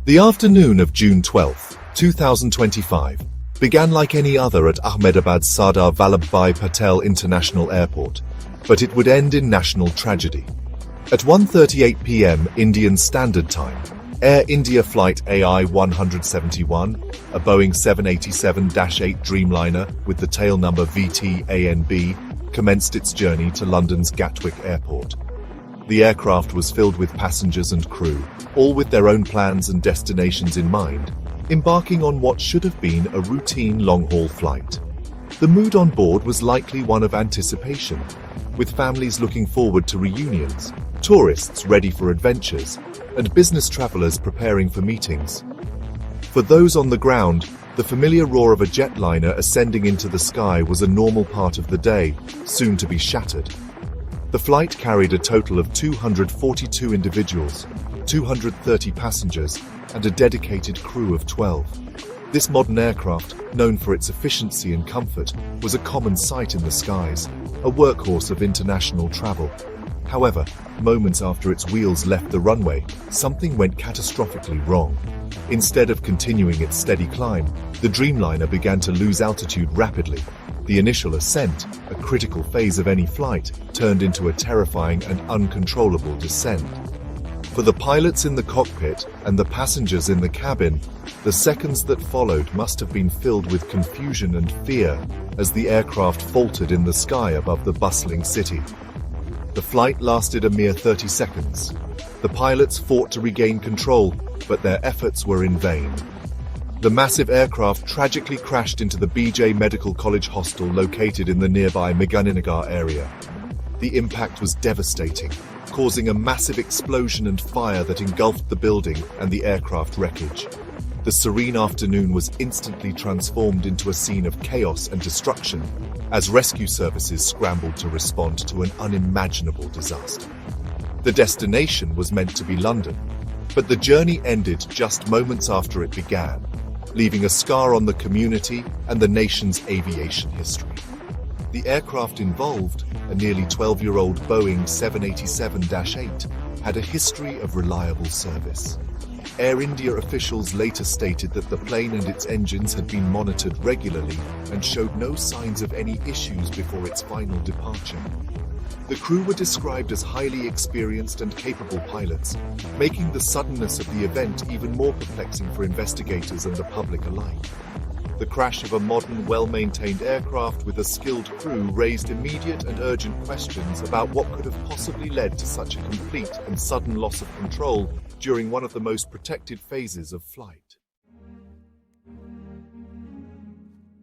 The afternoon of June 12, 2025, began like any other at Ahmedabad's Sardar Vallabhbhai Patel International Airport, but it would end in national tragedy. At 1:38 p.m. Indian Standard Time, Air India Flight AI-171, a Boeing 787-8 Dreamliner with the tail number VT-ANB, commenced its journey to London's Gatwick Airport. The aircraft was filled with passengers and crew, all with their own plans and destinations in mind, embarking on what should have been a routine long-haul flight. The mood on board was likely one of anticipation, with families looking forward to reunions, tourists ready for adventures, and business travelers preparing for meetings. For those on the ground, the familiar roar of a jetliner ascending into the sky was a normal part of the day, soon to be shattered. The flight carried a total of 242 individuals, 230 passengers, and a dedicated crew of 12. This modern aircraft, known for its efficiency and comfort, was a common sight in the skies, a workhorse of international travel. However, moments after its wheels left the runway, something went catastrophically wrong. Instead of continuing its steady climb, the Dreamliner began to lose altitude rapidly. The initial ascent, a critical phase of any flight, turned into a terrifying and uncontrollable descent. For the pilots in the cockpit and the passengers in the cabin, the seconds that followed must have been filled with confusion and fear as the aircraft faltered in the sky above the bustling city. The flight lasted a mere 30 seconds. The pilots fought to regain control, but their efforts were in vain. The massive aircraft tragically crashed into the BJ Medical College hostel located in the nearby Meganinagar area. The impact was devastating, causing a massive explosion and fire that engulfed the building and the aircraft wreckage. The serene afternoon was instantly transformed into a scene of chaos and destruction as rescue services scrambled to respond to an unimaginable disaster. The destination was meant to be London, but the journey ended just moments after it began, leaving a scar on the community and the nation's aviation history. The aircraft involved, a nearly 12-year-old Boeing 787-8, had a history of reliable service. Air India officials later stated that the plane and its engines had been monitored regularly and showed no signs of any issues before its final departure. The crew were described as highly experienced and capable pilots, making the suddenness of the event even more perplexing for investigators and the public alike. The crash of a modern, well-maintained aircraft with a skilled crew raised immediate and urgent questions about what could have possibly led to such a complete and sudden loss of control during one of the most protected phases of flight.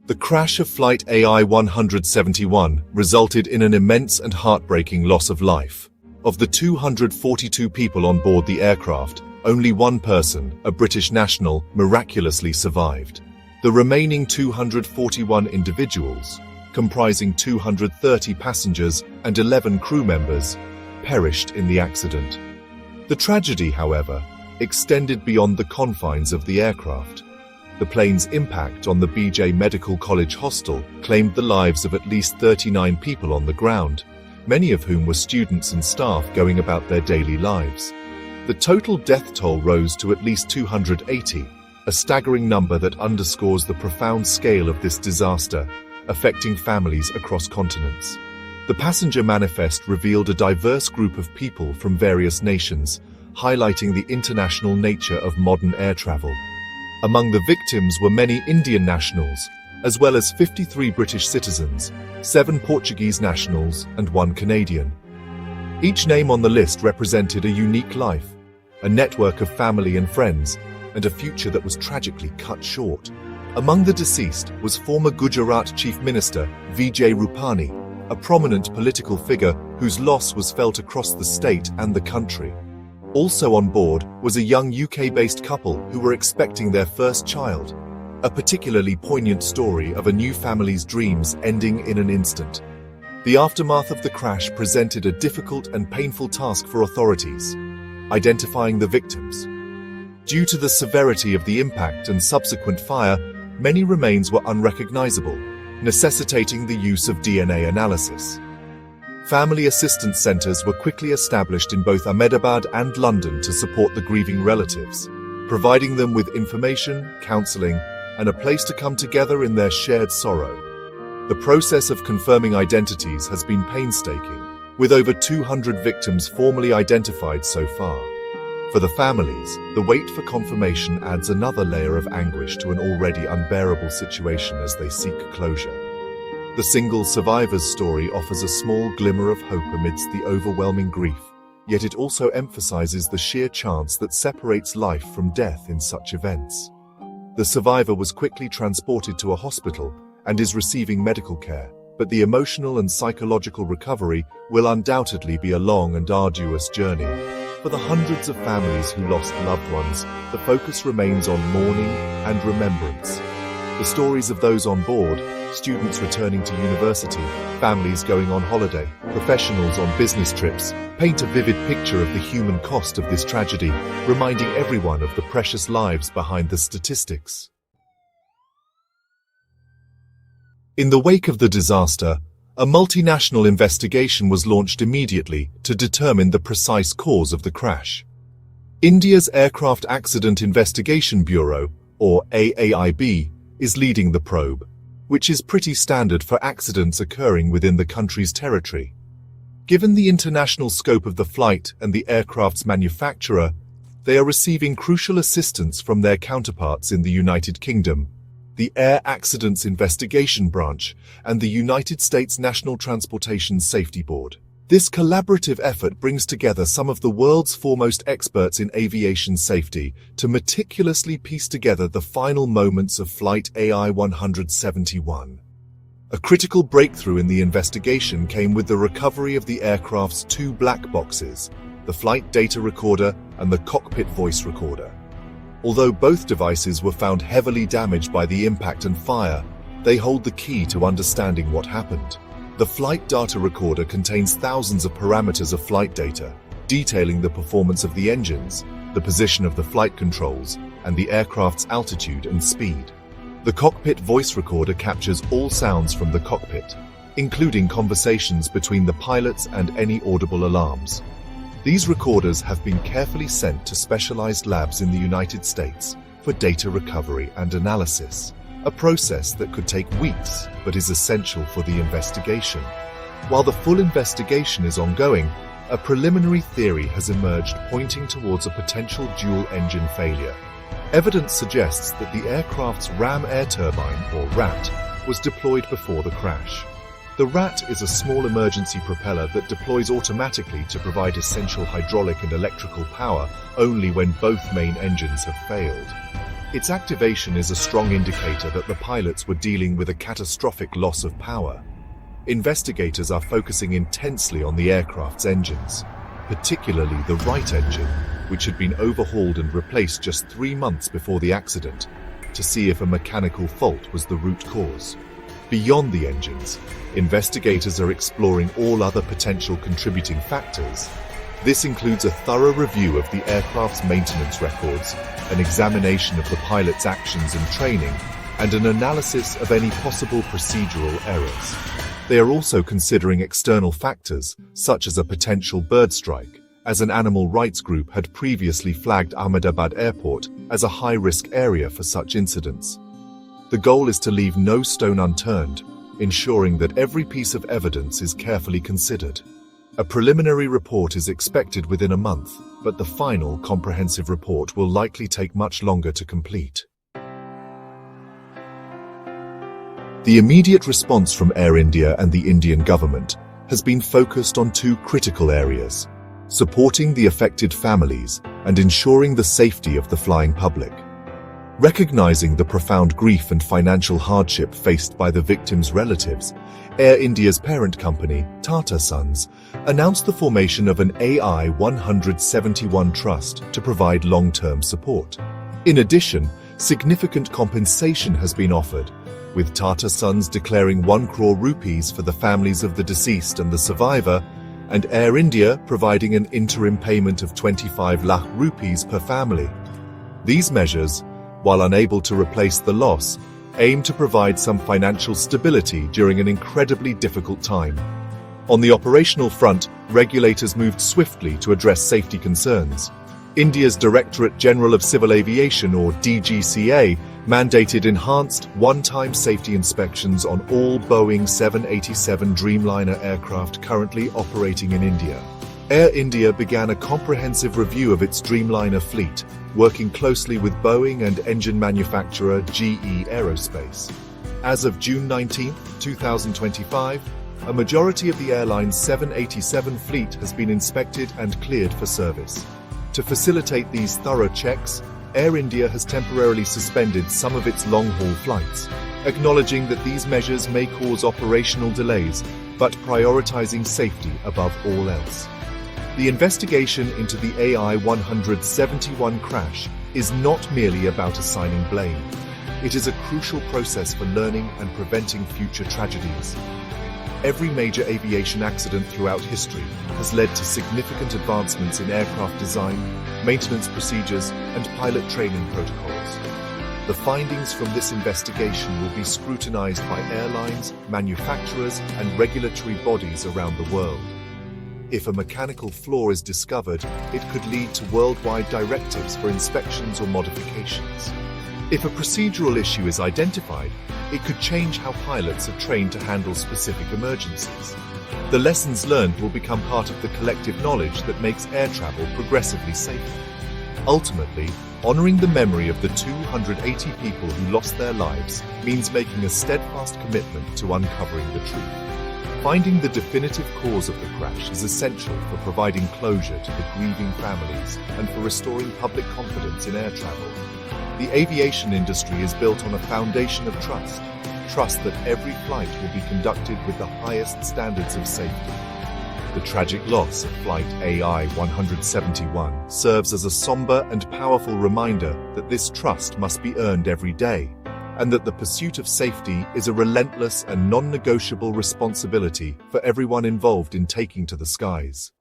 The crash of Flight AI-171 resulted in an immense and heartbreaking loss of life. Of the 242 people on board the aircraft, only one person, a British national, miraculously survived. The remaining 241 individuals, comprising 230 passengers and 11 crew members, perished in the accident. The tragedy, however, extended beyond the confines of the aircraft. The plane's impact on the BJ Medical College hostel claimed the lives of at least 39 people on the ground, many of whom were students and staff going about their daily lives. The total death toll rose to at least 280, a staggering number that underscores the profound scale of this disaster, affecting families across continents. The passenger manifest revealed a diverse group of people from various nations, highlighting the international nature of modern air travel. Among the victims were many Indian nationals, as well as 53 British citizens, 7 Portuguese nationals, and 1 Canadian. Each name on the list represented a unique life, a network of family and friends, and a future that was tragically cut short. Among the deceased was former Gujarat Chief Minister Vijay Rupani, a prominent political figure whose loss was felt across the state and the country. Also on board was a young UK-based couple who were expecting their first child, a particularly poignant story of a new family's dreams ending in an instant. The aftermath of the crash presented a difficult and painful task for authorities, identifying the victims. Due to the severity of the impact and subsequent fire, many remains were unrecognizable, necessitating the use of DNA analysis. Family assistance centers were quickly established in both Ahmedabad and London to support the grieving relatives. providing them with information, counseling, and a place to come together in their shared sorrow. The process of confirming identities has been painstaking, with over 200 victims formally identified so far. For the families, the wait for confirmation adds another layer of anguish to an already unbearable situation as they seek closure. The single survivor's story offers a small glimmer of hope amidst the overwhelming grief, yet it also emphasizes the sheer chance that separates life from death in such events. The survivor was quickly transported to a hospital and is receiving medical care, but the emotional and psychological recovery will undoubtedly be a long and arduous journey. For the hundreds of families who lost loved ones, the focus remains on mourning and remembrance. The stories of those on board, students returning to university, families going on holiday, professionals on business trips, paint a vivid picture of the human cost of this tragedy, reminding everyone of the precious lives behind the statistics. In the wake of the disaster, a multinational investigation was launched immediately to determine the precise cause of the crash. India's Aircraft Accident Investigation Bureau, or AAIB, is leading the probe, which is pretty standard for accidents occurring within the country's territory. Given the international scope of the flight and the aircraft's manufacturer, they are receiving crucial assistance from their counterparts in the United Kingdom, the Air Accidents Investigation Branch, and the United States National Transportation Safety Board. This collaborative effort brings together some of the world's foremost experts in aviation safety to meticulously piece together the final moments of Flight AI-171. A critical breakthrough in the investigation came with the recovery of the aircraft's two black boxes, the flight data recorder and the cockpit voice recorder. Although both devices were found heavily damaged by the impact and fire, they hold the key to understanding what happened. The flight data recorder contains thousands of parameters of flight data, detailing the performance of the engines, the position of the flight controls, and the aircraft's altitude and speed. The cockpit voice recorder captures all sounds from the cockpit, including conversations between the pilots and any audible alarms. These recorders have been carefully sent to specialized labs in the United States for data recovery and analysis, a process that could take weeks but is essential for the investigation. While the full investigation is ongoing, a preliminary theory has emerged pointing towards a potential dual-engine failure. Evidence suggests that the aircraft's ram air turbine, or RAT, was deployed before the crash. The RAT is a small emergency propeller that deploys automatically to provide essential hydraulic and electrical power only when both main engines have failed. Its activation is a strong indicator that the pilots were dealing with a catastrophic loss of power. Investigators are focusing intensely on the aircraft's engines, particularly the right engine, which had been overhauled and replaced just 3 months before the accident, to see if a mechanical fault was the root cause. Beyond the engines, investigators are exploring all other potential contributing factors. This includes a thorough review of the aircraft's maintenance records, an examination of the pilot's actions and training, and an analysis of any possible procedural errors. They are also considering external factors, such as a potential bird strike, as an animal rights group had previously flagged Ahmedabad Airport as a high-risk area for such incidents. The goal is to leave no stone unturned, ensuring that every piece of evidence is carefully considered. A preliminary report is expected within a month, but the final comprehensive report will likely take much longer to complete. The immediate response from Air India and the Indian government has been focused on two critical areas: supporting the affected families and ensuring the safety of the flying public. Recognizing the profound grief and financial hardship faced by the victims' relatives, Air India's parent company, Tata Sons, announced the formation of an AI-171 trust to provide long-term support. In addition, significant compensation has been offered, with Tata Sons declaring 1 crore rupees for the families of the deceased and the survivor, and Air India providing an interim payment of 25 lakh rupees per family. These measures, while unable to replace the loss, aim to provide some financial stability during an incredibly difficult time. On the operational front, regulators moved swiftly to address safety concerns. India's Directorate General of Civil Aviation, or DGCA, mandated enhanced one-time safety inspections on all Boeing 787 Dreamliner aircraft currently operating in India. Air India began a comprehensive review of its Dreamliner fleet, working closely with Boeing and engine manufacturer GE Aerospace. As of June 19, 2025, a majority of the airline's 787 fleet has been inspected and cleared for service. To facilitate these thorough checks, Air India has temporarily suspended some of its long-haul flights, acknowledging that these measures may cause operational delays, but prioritizing safety above all else. The investigation into the AI-171 crash is not merely about assigning blame. It is a crucial process for learning and preventing future tragedies. Every major aviation accident throughout history has led to significant advancements in aircraft design, maintenance procedures, and pilot training protocols. The findings from this investigation will be scrutinized by airlines, manufacturers, and regulatory bodies around the world. If a mechanical flaw is discovered, it could lead to worldwide directives for inspections or modifications. If a procedural issue is identified, it could change how pilots are trained to handle specific emergencies. The lessons learned will become part of the collective knowledge that makes air travel progressively safer. Ultimately, honoring the memory of the 280 people who lost their lives means making a steadfast commitment to uncovering the truth. Finding the definitive cause of the crash is essential for providing closure to the grieving families and for restoring public confidence in air travel. The aviation industry is built on a foundation of trust that every flight will be conducted with the highest standards of safety. The tragic loss of Flight AI-171 serves as a somber and powerful reminder that this trust must be earned every day, and that the pursuit of safety is a relentless and non-negotiable responsibility for everyone involved in taking to the skies.